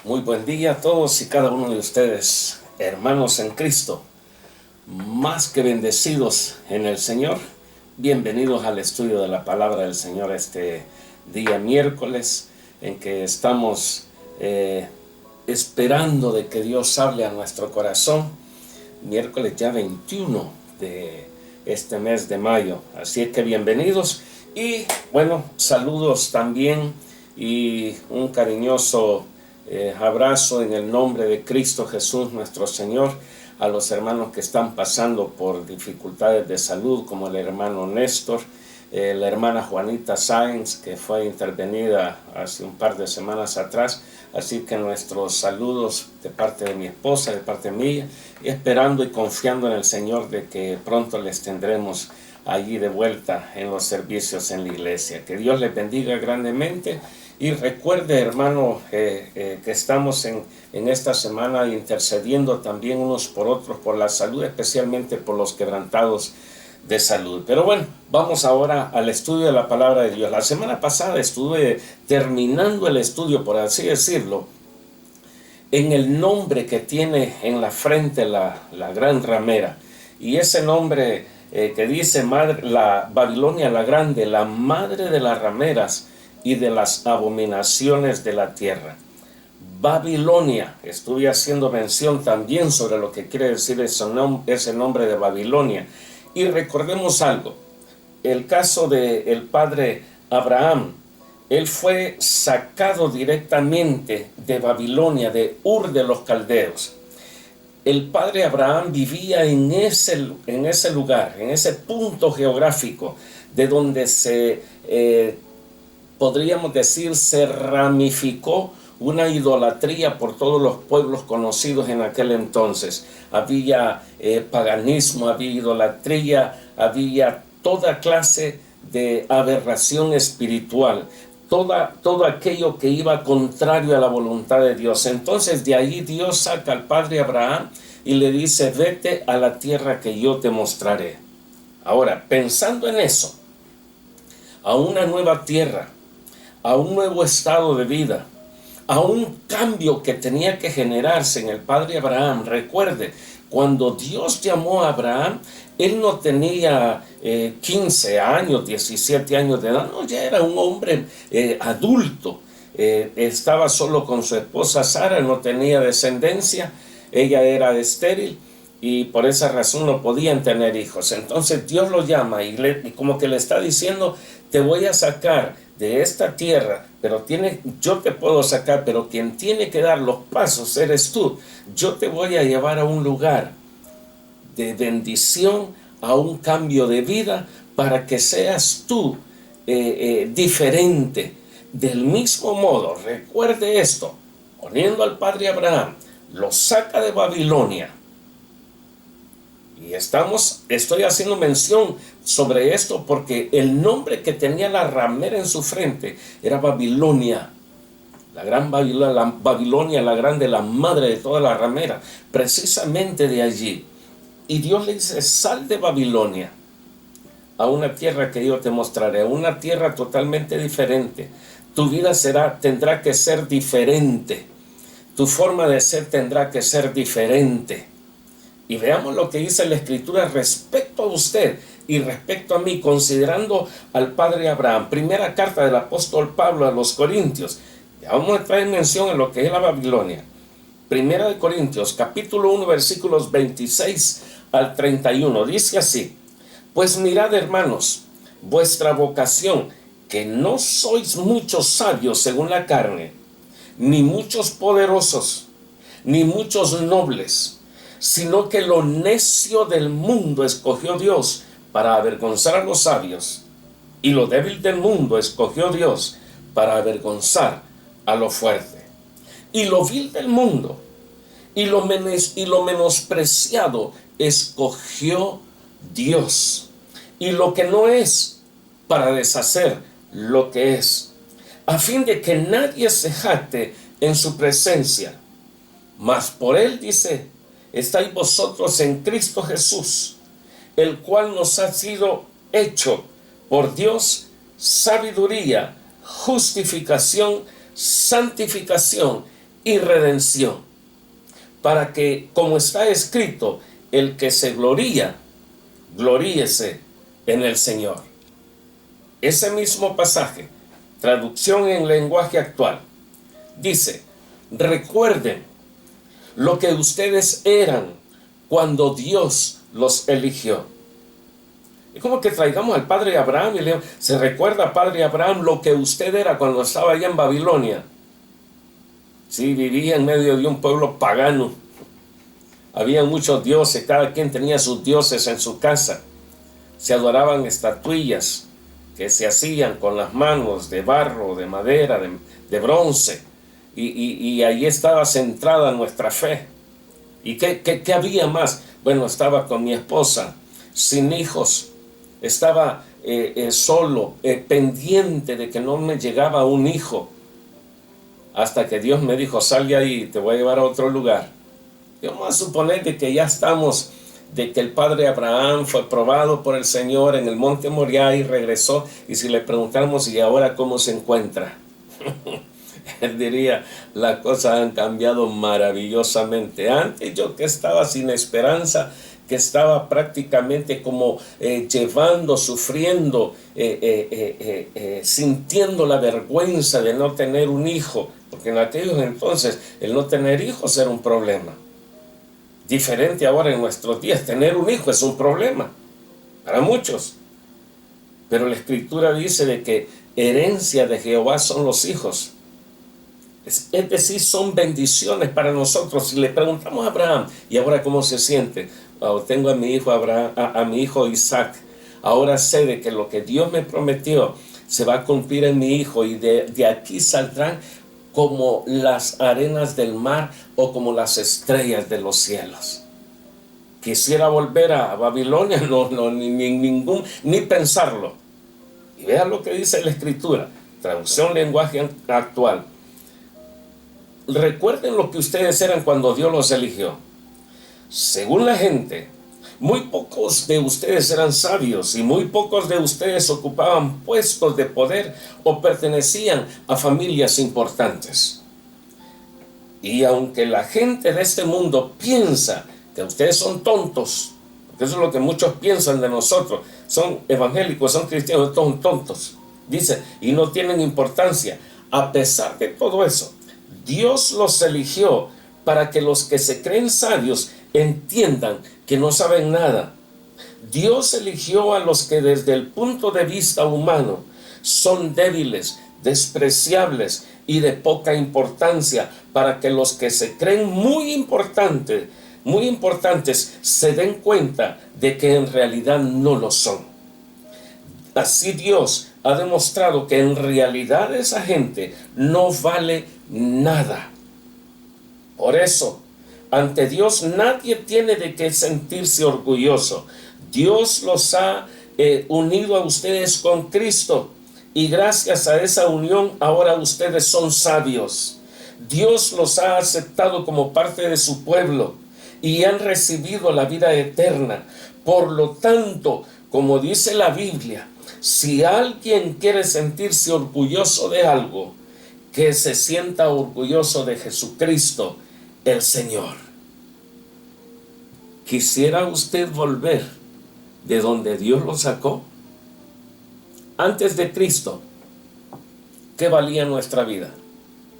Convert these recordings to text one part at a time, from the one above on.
Muy buen día a todos y cada uno de ustedes, hermanos en Cristo, más que bendecidos en el Señor. Bienvenidos al estudio de la palabra del Señor este día miércoles, en que estamos esperando de que Dios hable a nuestro corazón. Miércoles ya 21 de este mes de mayo. Así es que bienvenidos y bueno, saludos también y un cariñoso abrazo en el nombre de Cristo Jesús nuestro Señor a los hermanos que están pasando por dificultades de salud, como el hermano Néstor, la hermana Juanita Sáenz, que fue intervenida hace un par de semanas atrás. Así que nuestros saludos de parte de mi esposa, de parte mía, y esperando y confiando en el Señor de que pronto les tendremos allí de vuelta en los servicios en la iglesia. Que Dios les bendiga grandemente. Y recuerde, hermano, que estamos en esta semana intercediendo también unos por otros por la salud, especialmente por los quebrantados de salud. Pero bueno, vamos ahora al estudio de la palabra de Dios. La semana pasada estuve terminando el estudio, por así decirlo, en el nombre que tiene en la frente la gran ramera. Y ese nombre que dice la Babilonia la Grande, la madre de las rameras y de las abominaciones de la tierra. Babilonia, estuve haciendo mención también sobre lo que quiere decir ese nombre de Babilonia. Y recordemos algo, el caso del padre Abraham. Él fue sacado directamente de Babilonia, de Ur de los Caldeos. El padre Abraham vivía en ese lugar, en ese punto geográfico, de donde podríamos decir, se ramificó una idolatría por todos los pueblos conocidos en aquel entonces. Había paganismo, había idolatría, había toda clase de aberración espiritual, todo aquello que iba contrario a la voluntad de Dios. Entonces de ahí Dios saca al padre Abraham y le dice: vete a la tierra que yo te mostraré. Ahora, pensando en eso, a una nueva tierra, a un nuevo estado de vida, a un cambio que tenía que generarse en el padre Abraham. Recuerde, cuando Dios llamó a Abraham, él no tenía 15 años, 17 años de edad, no, ya era un hombre adulto. Estaba solo con su esposa Sara, no tenía descendencia, ella era estéril y por esa razón no podían tener hijos. Entonces Dios lo llama y como que le está diciendo: te voy a sacar de esta tierra, pero yo te puedo sacar, pero quien tiene que dar los pasos eres tú. Yo te voy a llevar a un lugar de bendición, a un cambio de vida, para que seas tú diferente. Del mismo modo, recuerde esto, poniendo al padre Abraham, lo saca de Babilonia. Y estoy haciendo mención sobre esto porque el nombre que tenía la ramera en su frente era Babilonia. La gran Babilonia la Grande, la madre de toda la ramera, precisamente de allí. Y Dios le dice: sal de Babilonia a una tierra que yo te mostraré, una tierra totalmente diferente. Tu vida tendrá que ser diferente. Tu forma de ser tendrá que ser diferente. Y veamos lo que dice la Escritura respecto a usted y respecto a mí, considerando al padre Abraham. Primera carta del apóstol Pablo a los Corintios. Ya vamos a traer mención a lo que es la Babilonia. Primera de Corintios, capítulo 1, versículos 26 al 31. Dice así: pues mirad, hermanos, vuestra vocación, que no sois muchos sabios según la carne, ni muchos poderosos, ni muchos nobles, sino que lo necio del mundo escogió Dios para avergonzar a los sabios, y lo débil del mundo escogió Dios para avergonzar a lo fuerte. Y lo vil del mundo y lo menospreciado escogió Dios, y lo que no es, para deshacer lo que es, a fin de que nadie se jacte en su presencia. Mas por él, dice, estáis vosotros en Cristo Jesús, el cual nos ha sido hecho por Dios sabiduría, justificación, santificación y redención, para que, como está escrito, el que se gloría, gloríese en el Señor. Ese mismo pasaje, traducción en lenguaje actual, dice: recuerden lo que ustedes eran cuando Dios los eligió. Es como que traigamos al padre Abraham y le digamos: ¿se recuerda, padre Abraham, lo que usted era cuando estaba allá en Babilonia? Sí, vivía en medio de un pueblo pagano. Había muchos dioses, cada quien tenía sus dioses en su casa. Se adoraban estatuillas que se hacían con las manos de barro, de madera, de bronce. Y ahí estaba centrada nuestra fe. ¿Y qué había más? Bueno, estaba con mi esposa, sin hijos. Estaba solo, pendiente de que no me llegaba un hijo. Hasta que Dios me dijo: sal de ahí, te voy a llevar a otro lugar. Y vamos a suponer de que ya estamos, de que el padre Abraham fue probado por el Señor en el monte Moriah y regresó. Y si le preguntamos: ¿y ahora cómo se encuentra? Él diría: las cosas han cambiado maravillosamente. Antes yo, que estaba sin esperanza, que estaba prácticamente como llevando, sufriendo, sintiendo la vergüenza de no tener un hijo, porque en aquellos entonces el no tener hijos era un problema. Diferente ahora en nuestros días, tener un hijo es un problema para muchos. Pero la Escritura dice de que herencia de Jehová son los hijos. Es decir, son bendiciones para nosotros. Si le preguntamos a Abraham: ¿y ahora cómo se siente? Oh, tengo a mi hijo Abraham, a mi hijo Isaac. Ahora sé de que lo que Dios me prometió se va a cumplir en mi hijo, y de aquí saldrán como las arenas del mar o como las estrellas de los cielos. Quisiera volver a Babilonia, ni pensarlo. Y vea lo que dice la Escritura, traducción lenguaje actual: recuerden lo que ustedes eran cuando Dios los eligió. Según la gente, muy pocos de ustedes eran sabios y muy pocos de ustedes ocupaban puestos de poder o pertenecían a familias importantes. Y aunque la gente de este mundo piensa que ustedes son tontos, porque eso es lo que muchos piensan de nosotros, son evangélicos, son cristianos, son tontos, dice, y no tienen importancia. A pesar de todo eso, Dios los eligió para que los que se creen sabios entiendan que no saben nada. Dios eligió a los que desde el punto de vista humano son débiles, despreciables y de poca importancia, para que los que se creen muy importantes se den cuenta de que en realidad no lo son. Así Dios ha demostrado que en realidad esa gente no vale nada. Por eso, ante Dios nadie tiene de qué sentirse orgulloso. Dios los ha unido a ustedes con Cristo, y gracias a esa unión ahora ustedes son sabios. Dios los ha aceptado como parte de su pueblo y han recibido la vida eterna. Por lo tanto, como dice la Biblia, si alguien quiere sentirse orgulloso de algo, que se sienta orgulloso de Jesucristo, el Señor. ¿Quisiera usted volver de donde Dios lo sacó? Antes de Cristo, ¿qué valía nuestra vida?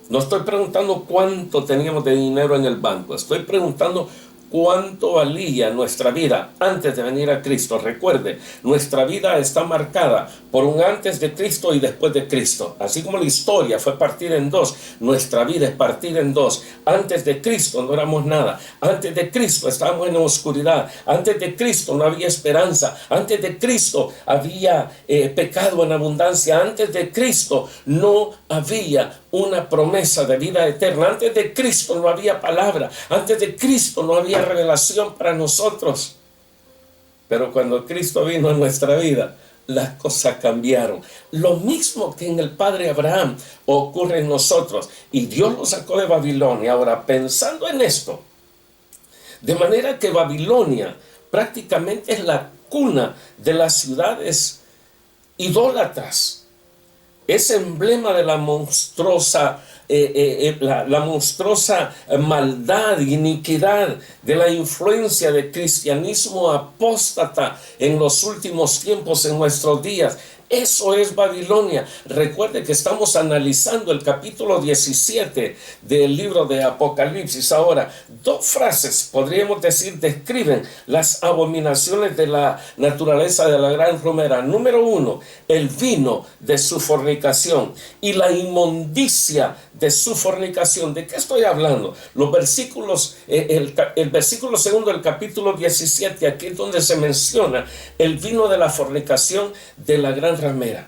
No estoy preguntando cuánto teníamos de dinero en el banco, estoy preguntando cuánto valía nuestra vida antes de venir a Cristo. Recuerde, nuestra vida está marcada por un antes de Cristo y después de Cristo. Así como la historia fue partida en dos, nuestra vida es partida en dos. Antes de Cristo no éramos nada. Antes de Cristo estábamos en la oscuridad. Antes de Cristo no había esperanza. Antes de Cristo había pecado en abundancia. Antes de Cristo no había una promesa de vida eterna. Antes de Cristo no había palabra. Antes de Cristo no había revelación para nosotros. Pero cuando Cristo vino a nuestra vida, las cosas cambiaron. Lo mismo que en el padre Abraham ocurre en nosotros. Y Dios lo sacó de Babilonia. Ahora, pensando en esto, de manera que Babilonia prácticamente es la cuna de las ciudades idólatras. es emblema de la monstruosa la monstruosa maldad, iniquidad de la influencia del cristianismo apóstata en los últimos tiempos, en nuestros días. Eso es Babilonia. Recuerde que estamos analizando el capítulo 17 del libro de Apocalipsis. Ahora, dos frases, podríamos decir, describen las abominaciones de la naturaleza de la gran ramera. Número 1, el vino de su fornicación y la inmundicia de su fornicación. ¿De qué estoy hablando? Los versículos, el versículo segundo del capítulo 17, aquí es donde se menciona el vino de la fornicación de la gran ramera.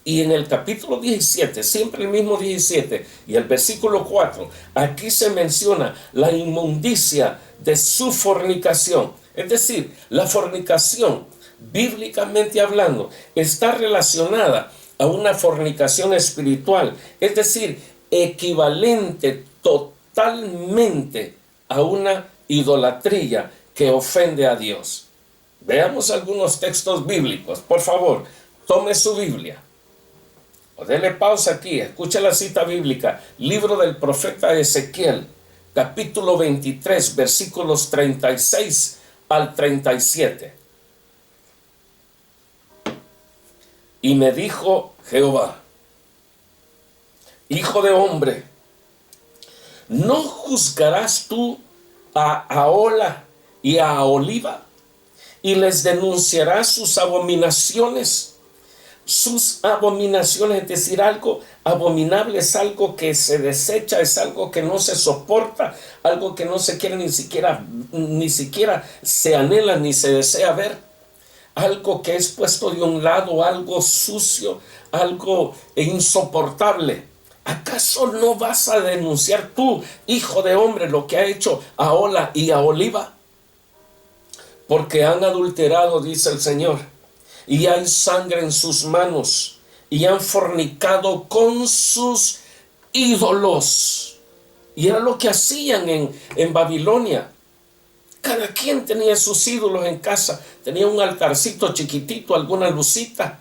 Y en el capítulo 17, siempre el mismo 17, y el versículo 4, aquí se menciona la inmundicia de su fornicación. Es decir, la fornicación, bíblicamente hablando, está relacionada a una fornicación espiritual, es decir, equivalente totalmente a una idolatría que ofende a Dios. Veamos algunos textos bíblicos, por favor. Tome su Biblia o dele pausa aquí, escuche la cita bíblica, libro del profeta Ezequiel, capítulo 23, versículos 36 al 37. Y me dijo Jehová: hijo de hombre, ¿no juzgarás tú a Ahola y a Oliva y les denunciarás sus abominaciones? Sus abominaciones, es decir, algo abominable es algo que se desecha, es algo que no se soporta, algo que no se quiere ni siquiera se anhela ni se desea ver, algo que es puesto de un lado, algo sucio, algo insoportable. ¿Acaso no vas a denunciar tú, hijo de hombre, lo que ha hecho Ahola y a Oliva? Porque han adulterado, dice el Señor, y hay sangre en sus manos, y han fornicado con sus ídolos. Y era lo que hacían en Babilonia. Cada quien tenía sus ídolos en casa, tenía un altarcito chiquitito, alguna lucita.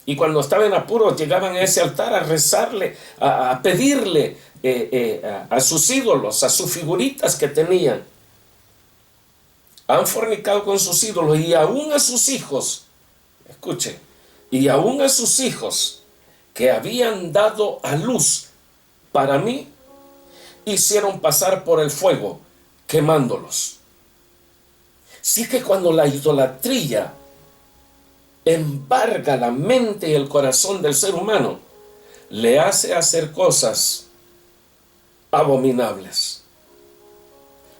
Y cuando estaban en apuros llegaban a ese altar a rezarle, a pedirle a sus ídolos, a sus figuritas que tenían. Han fornicado con sus ídolos y aún a sus hijos, escuche, y aún a sus hijos que habían dado a luz para mí, hicieron pasar por el fuego, quemándolos. Sí que cuando la idolatría embarga la mente y el corazón del ser humano, le hace hacer cosas abominables.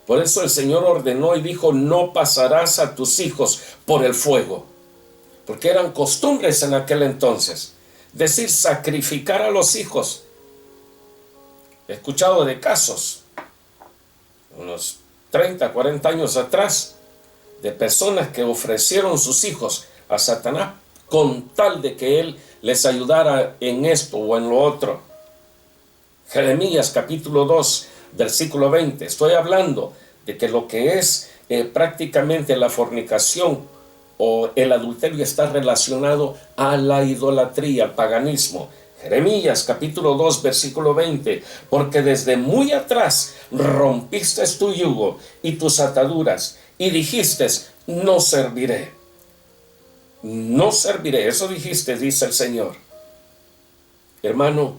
Por eso el Señor ordenó y dijo: no pasarás a tus hijos por el fuego, porque eran costumbres en aquel entonces, decir, sacrificar a los hijos. He escuchado de casos, unos 30, 40 años atrás, de personas que ofrecieron sus hijos a Satanás con tal de que él les ayudara en esto o en lo otro. Jeremías capítulo 2, versículo 20. Estoy hablando de que lo que es prácticamente la fornicación o el adulterio está relacionado a la idolatría, al paganismo. Jeremías capítulo 2, versículo 20. Porque desde muy atrás rompiste tu yugo y tus ataduras y dijiste: no serviré. No serviré. Eso dijiste, dice el Señor. Hermano,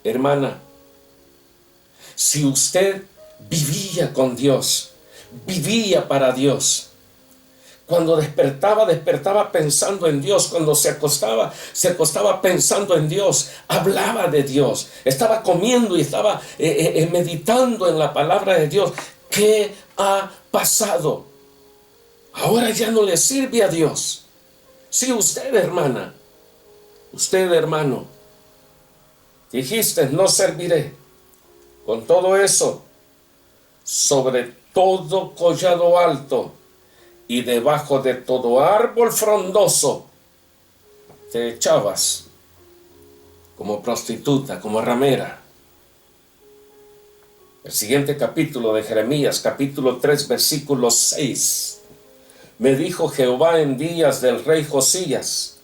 hermana, si usted vivía con Dios, vivía para Dios, cuando despertaba pensando en Dios, cuando se acostaba pensando en Dios, hablaba de Dios, estaba comiendo y estaba meditando en la palabra de Dios. ¿Qué ha pasado? Ahora ya no le sirve a Dios. Si usted, hermana, usted, hermano, dijiste: no serviré. Con todo eso, sobre todo collado alto y debajo de todo árbol frondoso, te echabas como prostituta, como ramera. El siguiente capítulo de Jeremías, capítulo 3, versículo 6. Me dijo Jehová en días del rey Josías: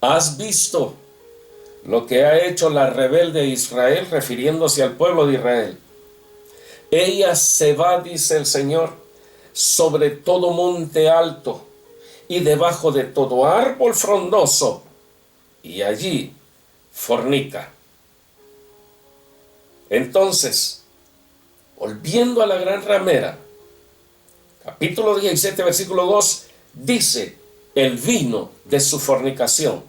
¿has visto lo que ha hecho la rebelde Israel, refiriéndose al pueblo de Israel. Ella se va, dice el Señor, sobre todo monte alto y debajo de todo árbol frondoso, y allí fornica. Entonces, volviendo a la gran ramera, capítulo 17, versículo 2, dice el vino de su fornicación.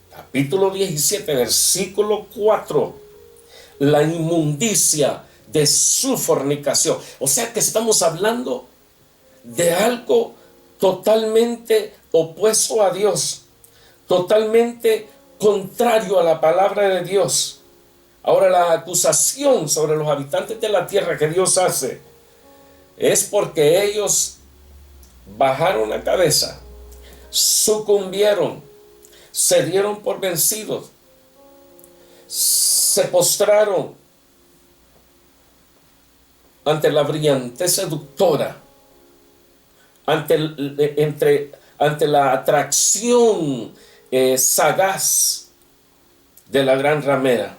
Capítulo 17, versículo 4, la inmundicia de su fornicación. O sea que estamos hablando de algo totalmente opuesto a Dios, totalmente contrario a la palabra de Dios. Ahora, la acusación sobre los habitantes de la tierra que Dios hace es porque ellos bajaron la cabeza, sucumbieron, se dieron por vencidos, se postraron ante la brillantez seductora, ante la atracción sagaz de la gran ramera.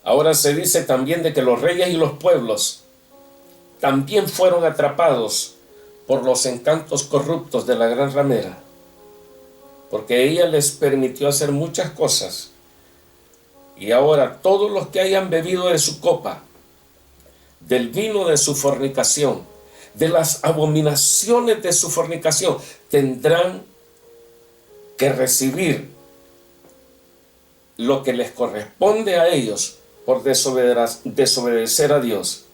Ahora se dice también de que los reyes y los pueblos también fueron atrapados por los encantos corruptos de la gran ramera, porque ella les permitió hacer muchas cosas. Y ahora todos los que hayan bebido de su copa, del vino de su fornicación, de las abominaciones de su fornicación, tendrán que recibir lo que les corresponde a ellos por desobedecer a Dios.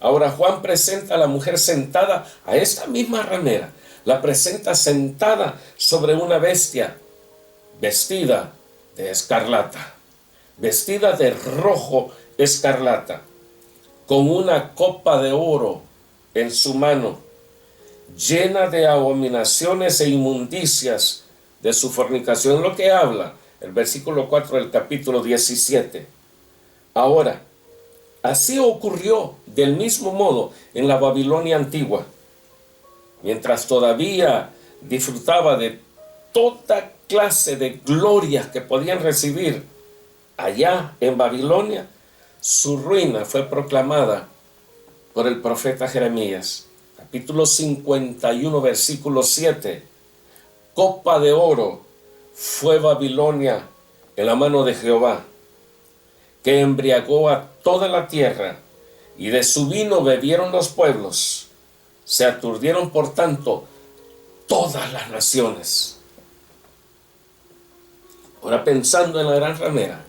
Ahora Juan presenta a la mujer sentada, a esta misma ramera, la presenta sentada sobre una bestia vestida de escarlata, vestida de rojo escarlata, con una copa de oro en su mano, llena de abominaciones e inmundicias de su fornicación, lo que habla el versículo 4 del capítulo 17. Ahora, así ocurrió del mismo modo en la Babilonia antigua. Mientras todavía disfrutaba de toda clase de glorias que podían recibir allá en Babilonia, su ruina fue proclamada por el profeta Jeremías. Capítulo 51, versículo 7. Copa de oro fue Babilonia en la mano de Jehová, que embriagó a toda la tierra, y de su vino bebieron los pueblos. Se aturdieron, por tanto, todas las naciones. Ahora, pensando en la gran ramera,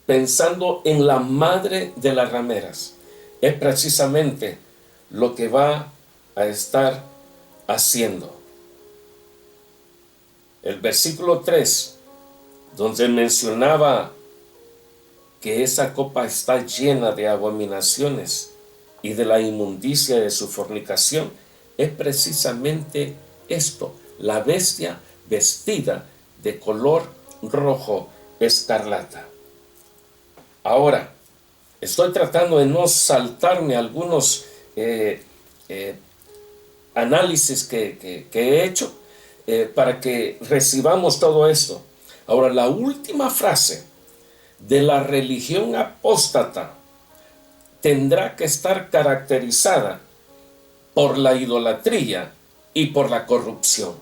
pensando en la madre de las rameras, es precisamente lo que va a estar haciendo. El versículo 3, donde mencionaba que esa copa está llena de abominaciones y de la inmundicia de su fornicación, es precisamente esto: la bestia vestida de color rojo escarlata. Ahora, estoy tratando de no saltarme algunos análisis que he hecho para que recibamos todo esto. Ahora, la última frase de la religión apóstata tendrá que estar caracterizada por la idolatría y por la corrupción.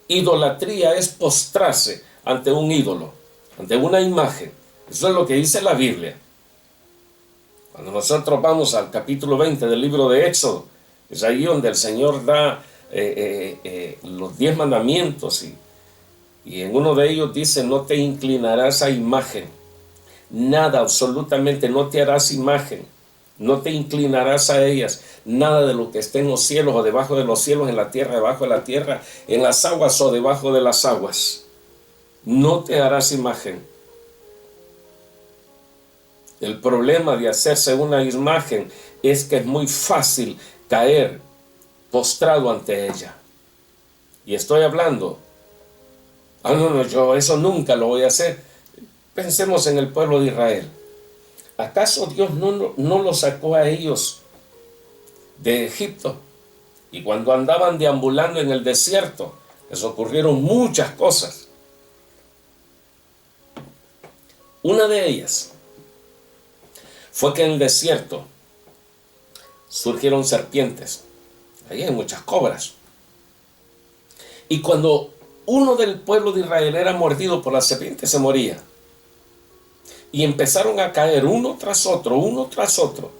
Idolatría es postrarse ante un ídolo, ante una imagen. Eso es lo que dice la Biblia. Cuando nosotros vamos al capítulo 20 del libro de Éxodo, es ahí donde el Señor da los 10 mandamientos, y en uno de ellos dice: no te inclinarás a imagen, nada, absolutamente no te harás imagen, no te inclinarás a ellas, nada de lo que esté en los cielos o debajo de los cielos, en la tierra, debajo de la tierra, en las aguas o debajo de las aguas. No te harás imagen. El problema de hacerse una imagen es que es muy fácil caer postrado ante ella. Y estoy hablando, no, yo eso nunca lo voy a hacer. Pensemos en el pueblo de Israel. ¿Acaso Dios no los sacó a ellos de Egipto? Y cuando andaban deambulando en el desierto, Les ocurrieron muchas cosas. Una de ellas fue que en el desierto surgieron serpientes. Ahí hay muchas cobras. Y cuando uno del pueblo de Israel era mordido por la serpiente, se moría. Y empezaron a caer uno tras otro,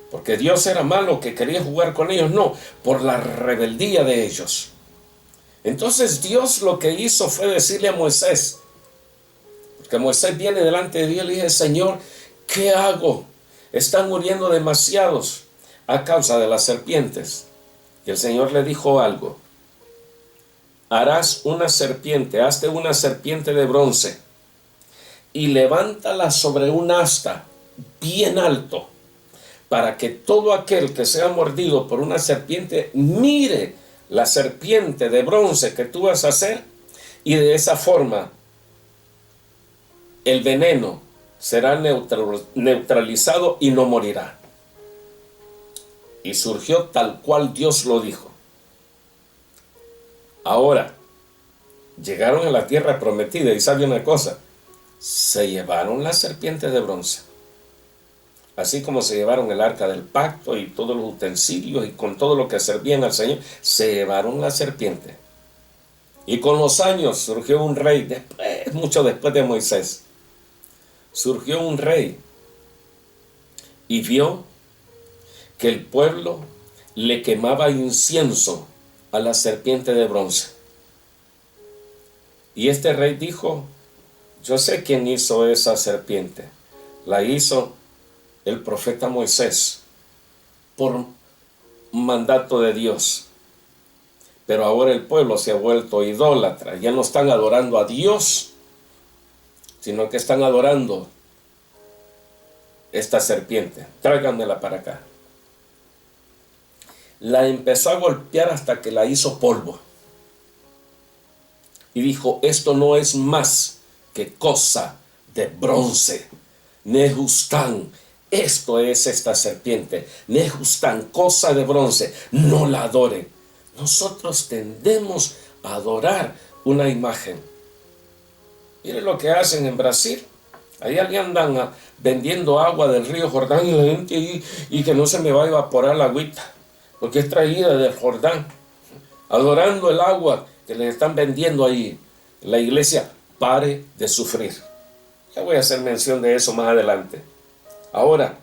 porque Dios era malo, que quería jugar con ellos, no, por la rebeldía de ellos. Entonces Dios lo que hizo fue decirle a Moisés, porque Moisés viene delante de Dios y le dice: Señor, ¿qué hago? Están muriendo demasiados a causa de las serpientes. Y el Señor le dijo algo: harás una serpiente, hazte una serpiente de bronce y levántala sobre un asta bien alto, para que todo aquel que sea mordido por una serpiente mire la serpiente de bronce que tú vas a hacer, y de esa forma el veneno será neutralizado y no morirá. Y surgió tal cual Dios lo dijo. Ahora, llegaron a la tierra prometida y sabe una cosa, se llevaron la serpiente de bronce. Así como se llevaron el arca del pacto y todos los utensilios y con todo lo que servían al Señor, se llevaron la serpiente. Y con los años surgió un rey, mucho después de Moisés, surgió un rey y vio que el pueblo le quemaba incienso a la serpiente de bronce. Y este rey dijo: yo sé quién hizo esa serpiente. La hizo el profeta Moisés por mandato de Dios. Pero ahora el pueblo se ha vuelto idólatra. Ya no están adorando a Dios, sino que están adorando esta serpiente. Tráiganmela para acá. La empezó a golpear hasta que la hizo polvo. Y dijo: esto no es más que cosa de bronce. Nehustán, esto es esta serpiente. Nehustán, cosa de bronce, no la adoren. Nosotros tendemos a adorar una imagen. Miren lo que hacen en Brasil. Ahí andan vendiendo agua del río Jordán y la gente y que no se me va a evaporar la agüita, porque es traída del Jordán, adorando el agua que les están vendiendo ahí. La iglesia, pare de sufrir. Ya voy a hacer mención de eso más adelante. Ahora,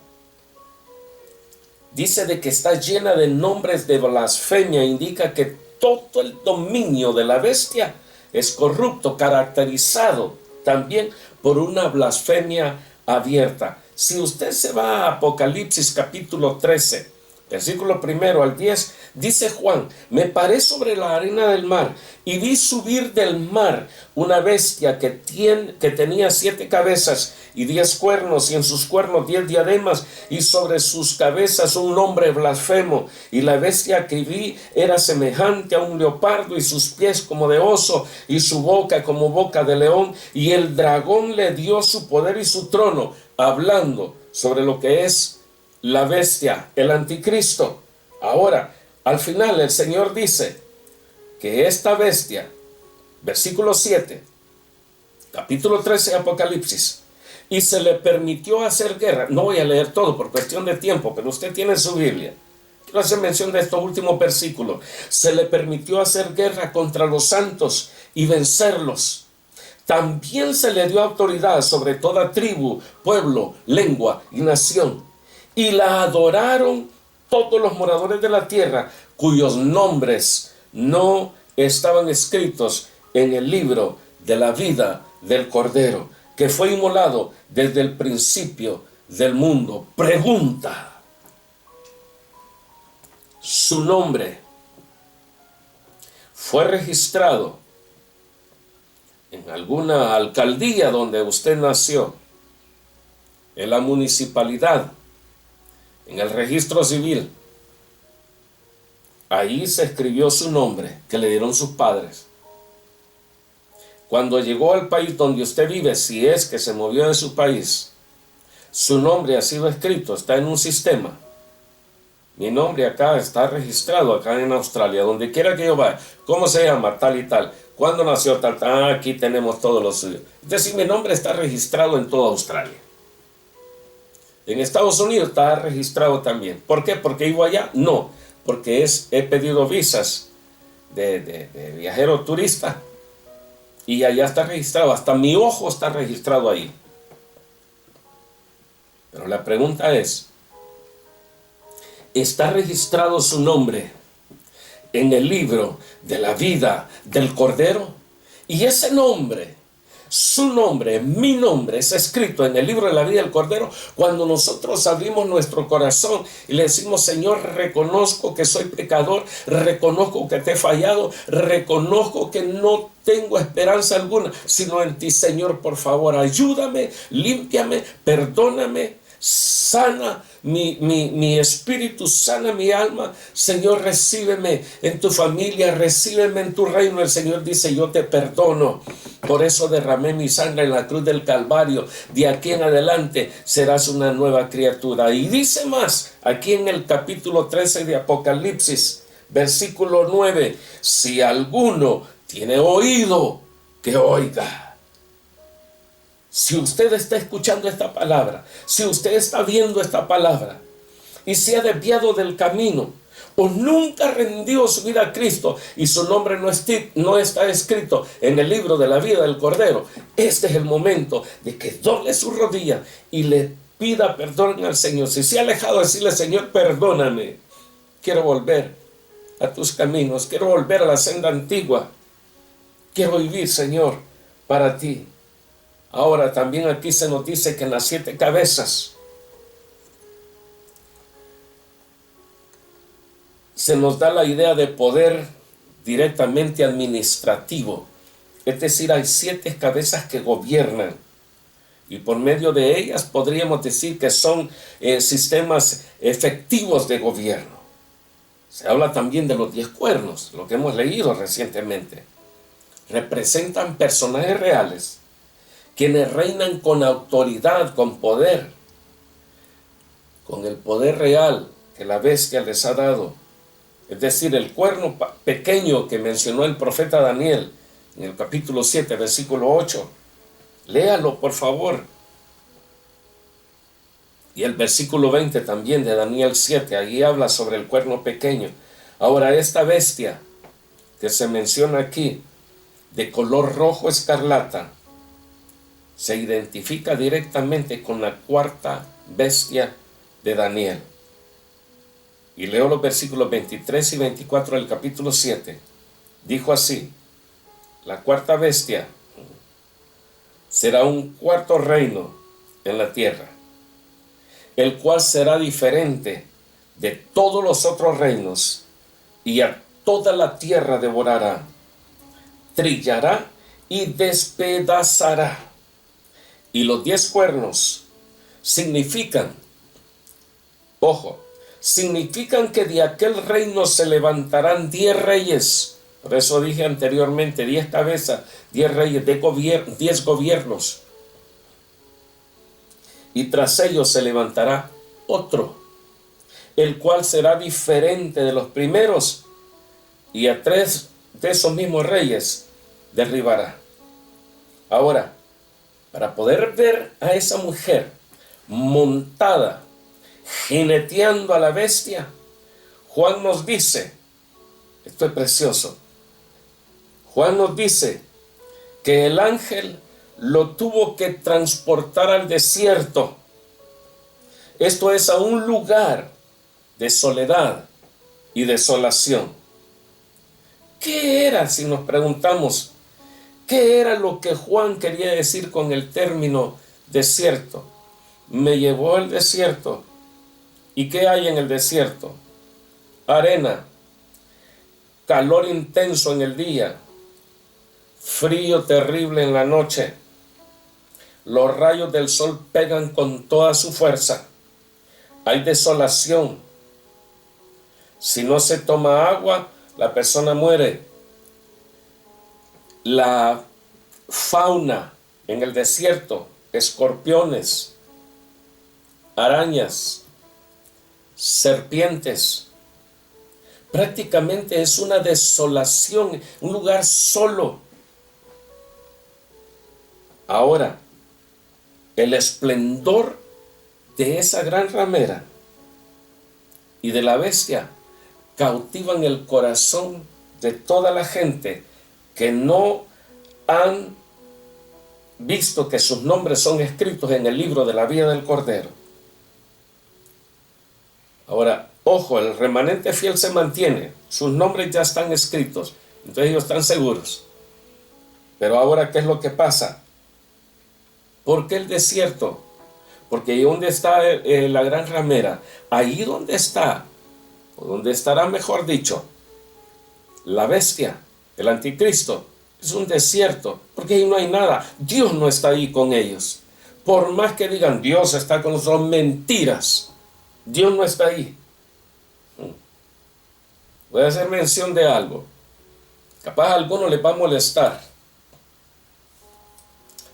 dice de que está llena de nombres de blasfemia. Indica que todo el dominio de la bestia es corrupto, caracterizado también por una blasfemia abierta. Si usted se va a Apocalipsis capítulo 13, versículo 1 al 10, dice Juan: me paré sobre la arena del mar y vi subir del mar una bestia que tenía 7 cabezas y 10 cuernos, y en sus cuernos 10 diademas, y sobre sus cabezas un nombre blasfemo. Y la bestia que vi era semejante a un leopardo, y sus pies como de oso, y su boca como boca de león. Y el dragón le dio su poder y su trono, hablando sobre lo que es la bestia, el anticristo. Ahora, al final el Señor dice que esta bestia, versículo 7, capítulo 13 de Apocalipsis, y se le permitió hacer guerra. No voy a leer todo por cuestión de tiempo, pero usted tiene su Biblia. Quiero hacer mención de estos últimos versículos. Se le permitió hacer guerra contra los santos y vencerlos. También se le dio autoridad sobre toda tribu, pueblo, lengua y nación. Y la adoraron todos los moradores de la tierra, cuyos nombres no estaban escritos en el libro de la vida del Cordero, que fue inmolado desde el principio del mundo. Pregunta: ¿su nombre fue registrado en alguna alcaldía donde usted nació, en la municipalidad, en el registro civil? Ahí se escribió su nombre que le dieron sus padres. Cuando llegó al país donde usted vive, si es que se movió de su país, su nombre ha sido escrito, está en un sistema. Mi nombre acá está registrado acá en Australia, donde quiera que yo vaya. ¿Cómo se llama? Tal y tal. ¿Cuándo nació tal? Aquí tenemos todos los suyos. Es decir, mi nombre está registrado en toda Australia. En Estados Unidos está registrado también. ¿Por qué? ¿Porque vivo allá? No, porque he pedido visas de viajero turista y allá está registrado. Hasta mi ojo está registrado ahí. Pero la pregunta es, ¿está registrado su nombre en el libro de la vida del Cordero? Y ese nombre, su nombre, mi nombre, es escrito en el libro de la vida del Cordero cuando nosotros abrimos nuestro corazón y le decimos: Señor, reconozco que soy pecador, reconozco que te he fallado, reconozco que no tengo esperanza alguna sino en ti. Señor, por favor, ayúdame, límpiame, perdóname, sana mi espíritu, sana mi alma. Señor, recíbeme en tu familia, recíbeme en tu reino. El Señor dice: yo te perdono, por eso derramé mi sangre en la cruz del Calvario. De aquí en adelante serás una nueva criatura. Y dice más, aquí en el capítulo 13 de Apocalipsis, versículo 9: si alguno tiene oído, que oiga. Si usted está escuchando esta palabra, si usted está viendo esta palabra y se ha desviado del camino o nunca rendió su vida a Cristo y su nombre no está escrito en el libro de la vida del Cordero, este es el momento de que doble su rodilla y le pida perdón al Señor. Si se ha alejado, decirle: Señor, perdóname, quiero volver a tus caminos, quiero volver a la senda antigua, quiero vivir, Señor, para ti. Ahora también aquí se nos dice que en las 7 cabezas se nos da la idea de poder directamente administrativo. Es decir, hay 7 cabezas que gobiernan y por medio de ellas podríamos decir que son sistemas efectivos de gobierno. Se habla también de los 10 cuernos, lo que hemos leído recientemente. Representan personajes reales quienes reinan con autoridad, con poder, con el poder real que la bestia les ha dado. Es decir, el cuerno pequeño que mencionó el profeta Daniel en el capítulo 7, versículo 8. Léalo, por favor. Y el versículo 20 también de Daniel 7, allí habla sobre el cuerno pequeño. Ahora, esta bestia que se menciona aquí, de color rojo escarlata, se identifica directamente con la 4ª bestia de Daniel. Y leo los versículos 23 y 24 del capítulo 7. Dijo así: la 4ª bestia será un 4.º reino en la tierra, el cual será diferente de todos los otros reinos, y a toda la tierra devorará, trillará y despedazará. Y los 10 cuernos significan, ojo, significan que de aquel reino se levantarán 10 reyes. Por eso dije anteriormente, 10 cabezas, 10 reyes, 10 gobiernos. Y tras ellos se levantará otro, el cual será diferente de los primeros, y a 3 de esos mismos reyes derribará. Ahora, para poder ver a esa mujer montada, jineteando a la bestia, Juan nos dice, esto es precioso, Juan nos dice que el ángel lo tuvo que transportar al desierto. Esto es, a un lugar de soledad y desolación. ¿Qué era, si nos preguntamos, qué era lo que Juan quería decir con el término desierto? Me llevó al desierto. ¿Y qué hay en el desierto? Arena, calor intenso en el día, frío terrible en la noche. Los rayos del sol pegan con toda su fuerza. Hay desolación. Si no se toma agua, la persona muere. La fauna en el desierto, escorpiones, arañas, serpientes. Prácticamente es una desolación, un lugar solo. Ahora, el esplendor de esa gran ramera y de la bestia cautivan el corazón de toda la gente que no han visto que sus nombres son escritos en el libro de la vida del Cordero. Ahora, ojo, el remanente fiel se mantiene, sus nombres ya están escritos, entonces ellos están seguros. Pero ahora, ¿qué es lo que pasa? ¿Por qué el desierto? Porque ahí donde está la gran ramera, ahí donde está, o donde estará mejor dicho, la bestia, el anticristo, es un desierto, porque ahí no hay nada. Dios no está ahí con ellos. Por más que digan Dios está con nosotros, son mentiras. Dios no está ahí. Voy a hacer mención de algo. Capaz a alguno le va a molestar.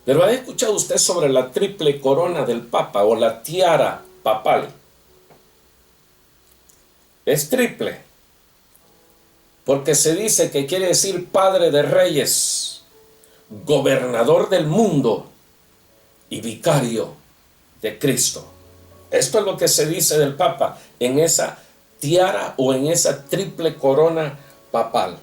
Pero ¿ha escuchado usted sobre la triple corona del Papa o la tiara papal? Es triple, porque se dice que quiere decir Padre de Reyes, Gobernador del mundo y Vicario de Cristo. Esto es lo que se dice del Papa en esa tiara o en esa triple corona papal.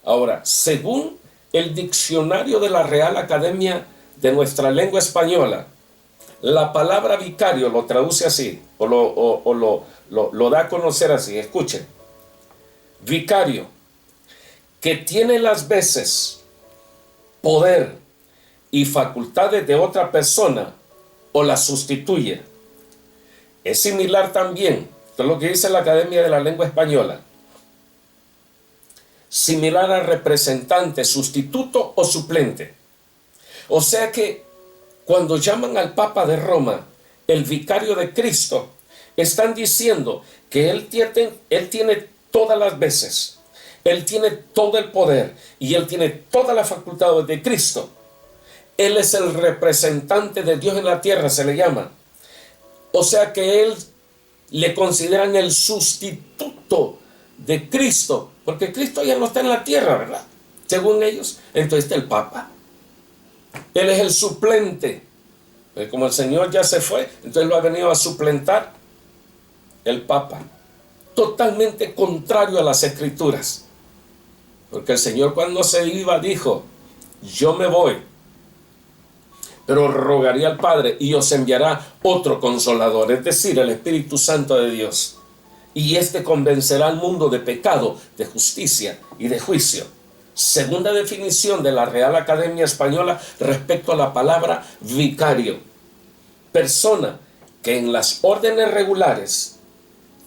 Ahora, según el diccionario de la Real Academia de nuestra lengua española, la palabra vicario lo traduce así, o lo da a conocer así. Escuchen: vicario, que tiene las veces, poder y facultades de otra persona o la sustituye. Es similar también, esto es lo que dice la Academia de la Lengua Española, similar a representante, sustituto o suplente. O sea que cuando llaman al Papa de Roma el vicario de Cristo, están diciendo que él tiene todas las veces, él tiene todo el poder y él tiene toda la facultad de Cristo. Él es el representante de Dios en la tierra, se le llama. O sea que él le consideran el sustituto de Cristo, porque Cristo ya no está en la tierra, ¿verdad? Según ellos, entonces está el Papa. Él es el suplente. Como el Señor ya se fue, entonces lo ha venido a suplentar el Papa. Totalmente contrario a las Escrituras. Porque el Señor cuando se iba dijo: yo me voy, pero rogaré al Padre y os enviará otro consolador, es decir, el Espíritu Santo de Dios. Y este convencerá al mundo de pecado, de justicia y de juicio. Segunda definición de la Real Academia Española respecto a la palabra vicario: persona que en las órdenes regulares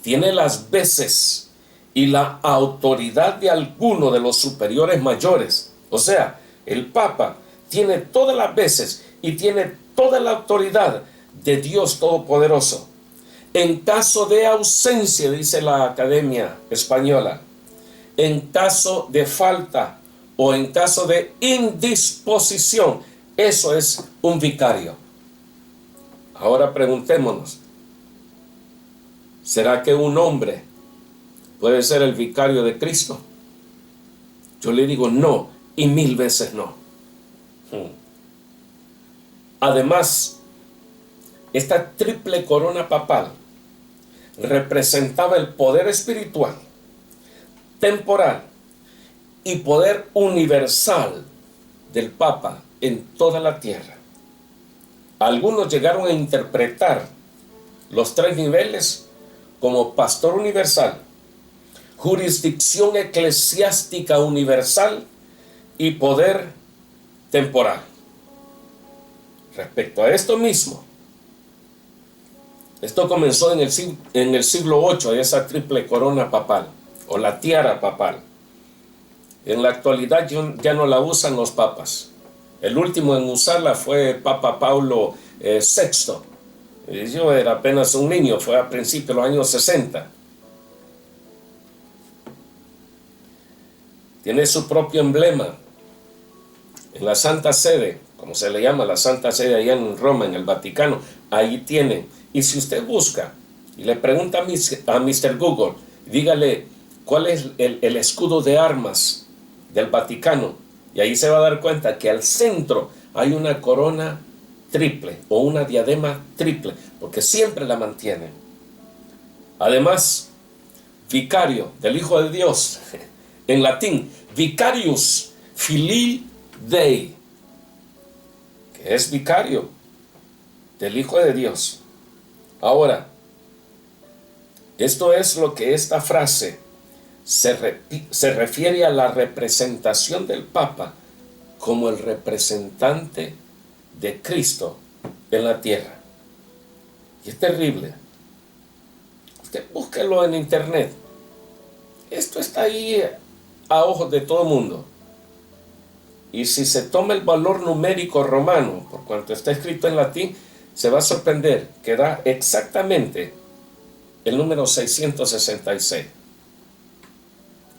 tiene las veces y la autoridad de alguno de los superiores mayores. O sea, el Papa tiene todas las veces y tiene toda la autoridad de Dios Todopoderoso. En caso de ausencia, dice la Academia Española, en caso de falta o en caso de indisposición, eso es un vicario. Ahora preguntémonos, ¿será que un hombre puede ser el vicario de Cristo? Yo le digo no, y 1000 veces no. Además, esta triple corona papal representaba el poder espiritual, temporal y poder universal del Papa en toda la tierra. Algunos llegaron a interpretar los 3 niveles como pastor universal, jurisdicción eclesiástica universal y poder temporal. Respecto a esto mismo, esto comenzó en el siglo VIII, esa triple corona papal o la tiara papal. En la actualidad ya no la usan los papas. El último en usarla fue Papa Paulo VI. Yo era apenas un niño, fue a principios de los años 60. Tiene su propio emblema en la Santa Sede, como se le llama la Santa Sede allá en Roma, en el Vaticano. Ahí tienen. Y si usted busca y le pregunta a Mr. Google, dígale, ¿cuál es el escudo de armas del Vaticano? Y ahí se va a dar cuenta que al centro hay una corona triple o una diadema triple, porque siempre la mantienen. Además, vicario del Hijo de Dios, en latín, vicarius filii Dei, que es vicario del Hijo de Dios. Ahora, esto es lo que esta frase se refiere a la representación del Papa como el representante de Cristo en la tierra. Y es terrible. Usted búsquelo en internet. Esto está ahí a ojos de todo el mundo. Y si se toma el valor numérico romano, por cuanto está escrito en latín, se va a sorprender que da exactamente el número 666.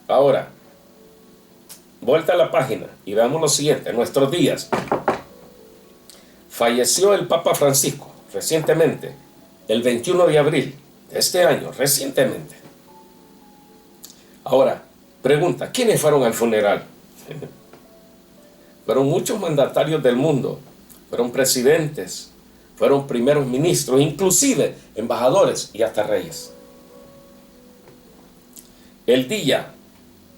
Ahora, vuelta a la página y veamos lo siguiente. En nuestros días, falleció el Papa Francisco recientemente, el 21 de abril de este año, recientemente. Ahora, pregunta, ¿quiénes fueron al funeral? Fueron muchos mandatarios del mundo, fueron presidentes, fueron primeros ministros, inclusive embajadores y hasta reyes. El día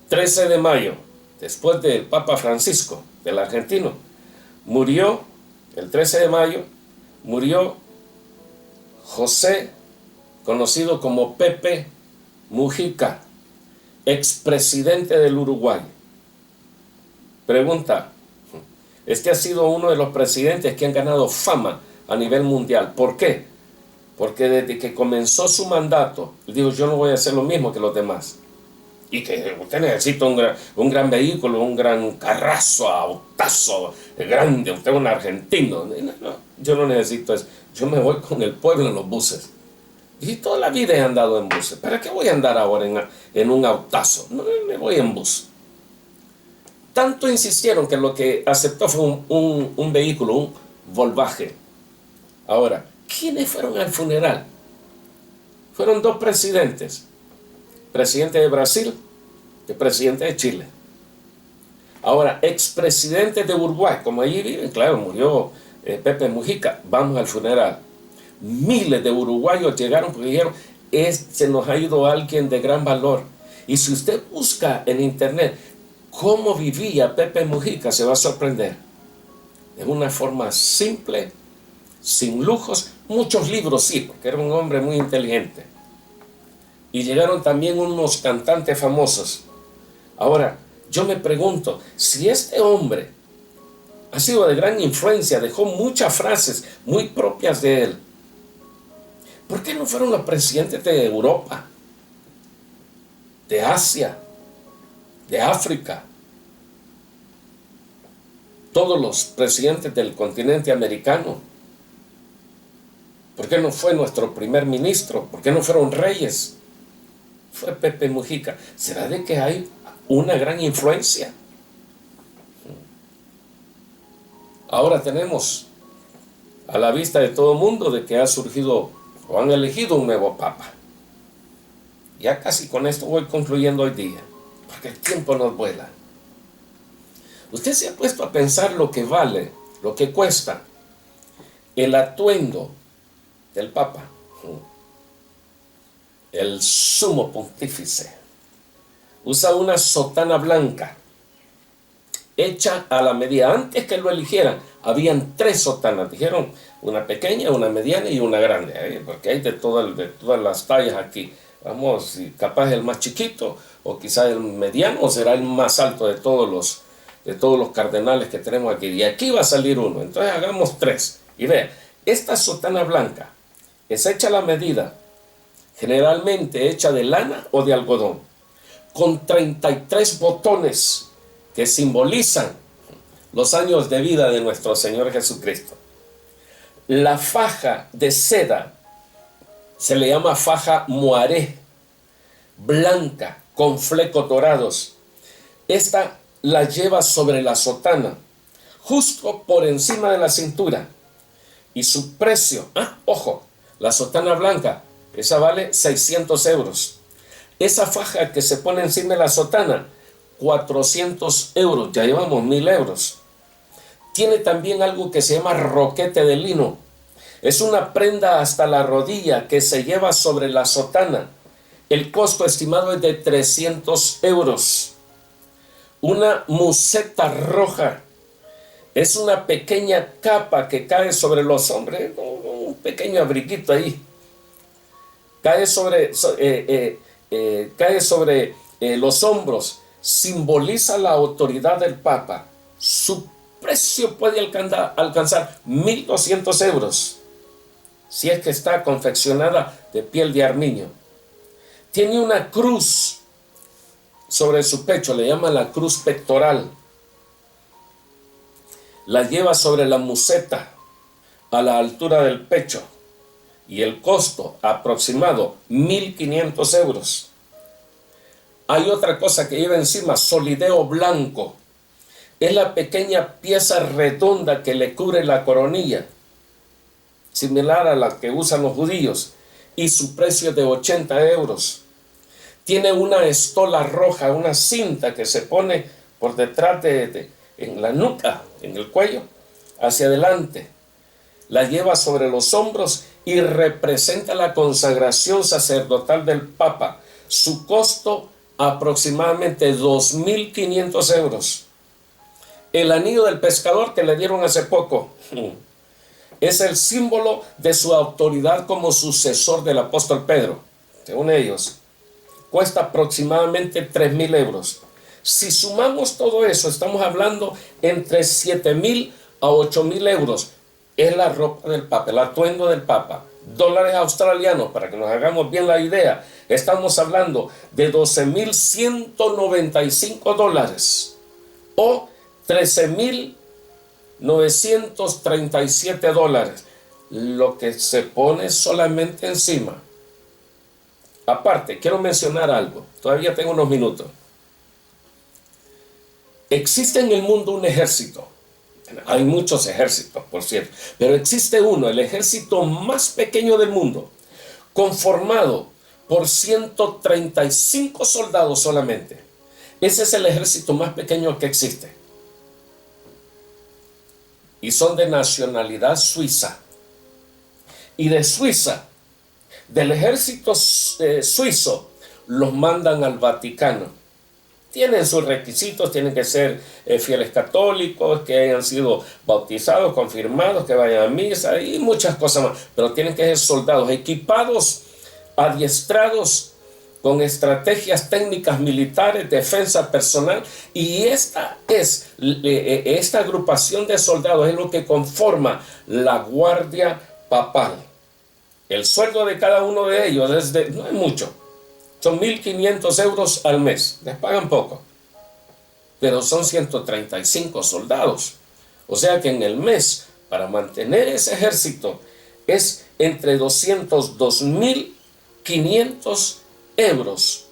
13 de mayo, después del Papa Francisco, del argentino, murió, el 13 de mayo, murió José, conocido como Pepe Mujica, expresidente del Uruguay. Pregunta, este ha sido uno de los presidentes que han ganado fama a nivel mundial. ¿Por qué? Porque desde que comenzó su mandato, dijo, yo no voy a hacer lo mismo que los demás. Y que usted necesita un gran vehículo, un gran carrazo, autazo, grande, usted es un argentino. No, yo no necesito eso. Yo me voy con el pueblo en los buses. Y toda la vida he andado en buses. ¿Para qué voy a andar ahora en un autazo? No, me voy en bus. Tanto insistieron que lo que aceptó fue un vehículo, un Volkswagen. Ahora, ¿quiénes fueron al funeral? Fueron dos presidentes. Presidente de Brasil y presidente de Chile. Ahora, expresidente de Uruguay, como allí viven, claro, murió Pepe Mujica, vamos al funeral. Miles de uruguayos llegaron porque dijeron, se nos ha ido alguien de gran valor. Y si usted busca en internet cómo vivía Pepe Mujica, se va a sorprender. De una forma simple, sin lujos, muchos libros sí, porque era un hombre muy inteligente. Y llegaron también unos cantantes famosos. Ahora, yo me pregunto, si este hombre ha sido de gran influencia, dejó muchas frases muy propias de él, ¿por qué no fueron los presidentes de Europa, de Asia, de África? Todos los presidentes del continente americano. ¿Por qué no fue nuestro primer ministro? ¿Por qué no fueron reyes? Fue Pepe Mujica. ¿Será de que hay una gran influencia? Ahora tenemos a la vista de todo el mundo de que ha surgido o han elegido un nuevo papa. Ya casi con esto voy concluyendo hoy día, porque el tiempo nos vuela. Usted se ha puesto a pensar lo que vale, lo que cuesta el atuendo del papa. El sumo pontífice usa una sotana blanca hecha a la medida. Antes que lo eligieran, habían 3 sotanas. Dijeron una pequeña, una mediana y una grande, porque hay de todas las tallas aquí. Vamos, capaz el más chiquito, o quizás el mediano, o será el más alto de todos los cardenales que tenemos aquí. Y aquí va a salir uno. Entonces hagamos 3. Y vean, esta sotana blanca es hecha a la medida, generalmente hecha de lana o de algodón, con 33 botones que simbolizan los años de vida de nuestro Señor Jesucristo. La faja de seda se le llama faja moaré, blanca, con flecos dorados. Esta la lleva sobre la sotana, justo por encima de la cintura. Y su precio, ojo, la sotana blanca esa vale 600 euros. Esa faja que se pone encima de la sotana, 400 euros, ya llevamos 1000 euros. Tiene también algo que se llama roquete de lino. Es una prenda hasta la rodilla que se lleva sobre la sotana. El costo estimado es de 300 euros. Una museta roja. Es una pequeña capa que cae sobre los hombres, un pequeño abriguito ahí. Cae sobre los hombros. Simboliza la autoridad del Papa. Su precio puede alcanzar 1.200 euros, si es que está confeccionada de piel de armiño. Tiene una cruz sobre su pecho, le llaman la cruz pectoral. La lleva sobre la museta a la altura del pecho, y el costo aproximado 1.500 euros. Hay otra cosa que lleva encima, solideo blanco. Es la pequeña pieza redonda que le cubre la coronilla, similar a la que usan los judíos, y su precio es de 80 euros. Tiene una estola roja, una cinta que se pone por detrás en la nuca, en el cuello, hacia adelante. La lleva sobre los hombros y representa la consagración sacerdotal del Papa. Su costo aproximadamente 2.500 euros. El anillo del pescador que le dieron hace poco es el símbolo de su autoridad como sucesor del apóstol Pedro. Según ellos, cuesta aproximadamente 3.000 euros. Si sumamos todo eso, estamos hablando entre 7.000 a 8.000 euros. Es la ropa del Papa, el atuendo del Papa. Dólares australianos, para que nos hagamos bien la idea, estamos hablando de 12.195 dólares o 13.937 dólares, lo que se pone solamente encima. Aparte, quiero mencionar algo, todavía tengo unos minutos. Existe en el mundo un ejército, hay muchos ejércitos, por cierto, pero existe uno, el ejército más pequeño del mundo, conformado por 135 soldados solamente. Ese es el ejército más pequeño que existe. Y son de nacionalidad suiza. Y de Suiza, del ejército suizo, los mandan al Vaticano. Tienen sus requisitos, tienen que ser fieles católicos, que hayan sido bautizados, confirmados, que vayan a misa y muchas cosas más. Pero tienen que ser soldados equipados, adiestrados, con estrategias técnicas militares, defensa personal, y esta agrupación de soldados es lo que conforma la guardia papal. El sueldo de cada uno de ellos no es mucho, son 1.500 euros al mes, les pagan poco, pero son 135 soldados, o sea que en el mes, para mantener ese ejército, es entre 202.500 euros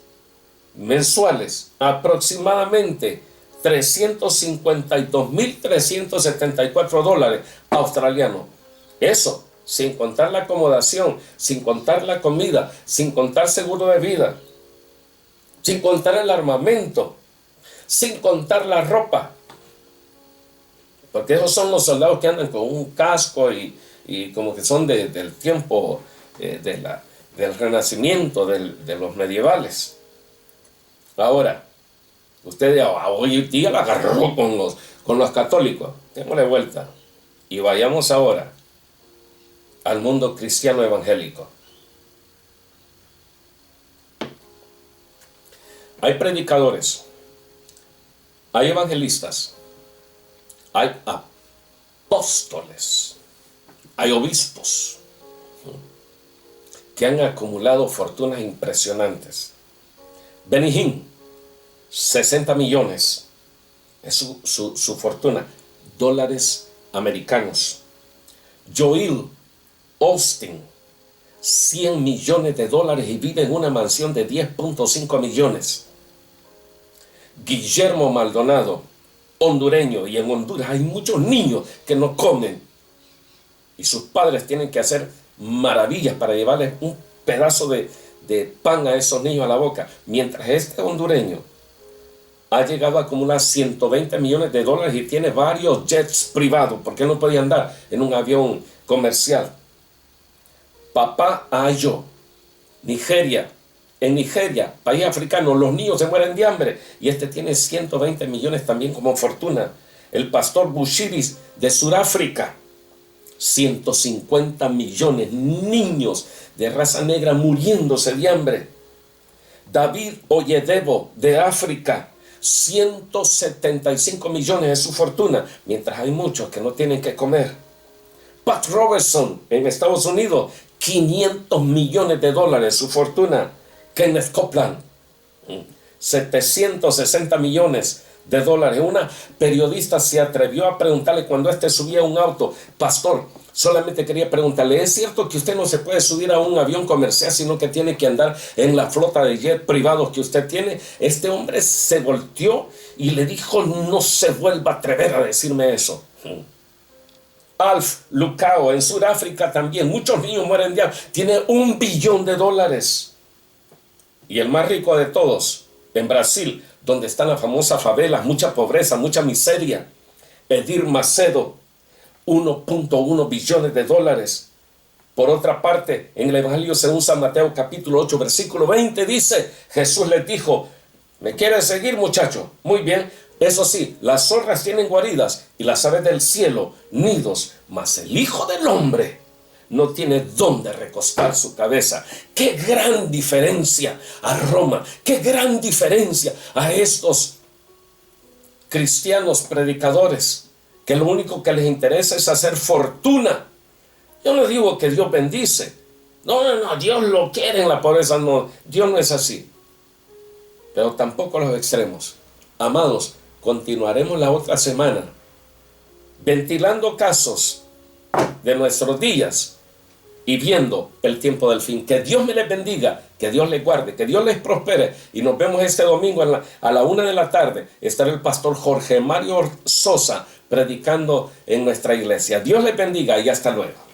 mensuales, aproximadamente 352.374 dólares australianos. Eso sin contar la acomodación, sin contar la comida, sin contar seguro de vida, sin contar el armamento, sin contar la ropa, porque esos son los soldados que andan con un casco y como que son del tiempo del Renacimiento, de los medievales. Ahora, usted hoy día la agarró con los católicos. Démosle vuelta y vayamos ahora al mundo cristiano evangélico. Hay predicadores, hay evangelistas, hay apóstoles, hay obispos que han acumulado fortunas impresionantes. Benny Hinn, 60 millones es su fortuna, dólares americanos. Joel Austin, 100 millones de dólares y vive en una mansión de 10.5 millones. Guillermo Maldonado, hondureño, y en Honduras hay muchos niños que no comen y sus padres tienen que hacer maravillas para llevarles un pedazo de pan a esos niños a la boca. Mientras este hondureño ha llegado a acumular 120 millones de dólares y tiene varios jets privados, porque él no podía andar en un avión comercial. Papá Ayo, Nigeria. En Nigeria, país africano, los niños se mueren de hambre y este tiene 120 millones también como fortuna. El pastor Bushiris de Sudáfrica, 150 millones, niños de raza negra muriéndose de hambre. David Oyedepo de África, 175 millones de su fortuna, mientras hay muchos que no tienen que comer. Pat Robertson en Estados Unidos, 500 millones de dólares su fortuna. Kenneth Copeland, 760 millones de dólares. Una periodista se atrevió a preguntarle cuando subía a un auto: pastor, solamente quería preguntarle, ¿es cierto que usted no se puede subir a un avión comercial, sino que tiene que andar en la flota de jet privados que usted tiene? Este hombre se volteó y le dijo: no se vuelva a atrever a decirme eso. Alf Lukao en Sudáfrica también, muchos niños mueren de hambre, tiene $1 billón. Y el más rico de todos, en Brasil, donde están las famosas favelas, mucha pobreza, mucha miseria, Edir Macedo, 1.1 billones de dólares. Por otra parte, en el Evangelio según San Mateo capítulo 8 versículo 20 dice: Jesús les dijo, ¿me quieren seguir, muchachos? Muy bien, eso sí, las zorras tienen guaridas y las aves del cielo nidos, mas el Hijo del Hombre no tiene dónde recostar su cabeza. ¡Qué gran diferencia a Roma! ¡Qué gran diferencia a estos cristianos predicadores que lo único que les interesa es hacer fortuna! Yo no digo que Dios bendice. No, Dios lo quiere en la pobreza. No, Dios no es así. Pero tampoco los extremos. Amados, continuaremos la otra semana ventilando casos de nuestros días y viendo el tiempo del fin. Que Dios me les bendiga, que Dios les guarde, que Dios les prospere. Y nos vemos este domingo a la 1 de la tarde. Estará el pastor Jorge Mario Sosa predicando en nuestra iglesia. Dios les bendiga y hasta luego.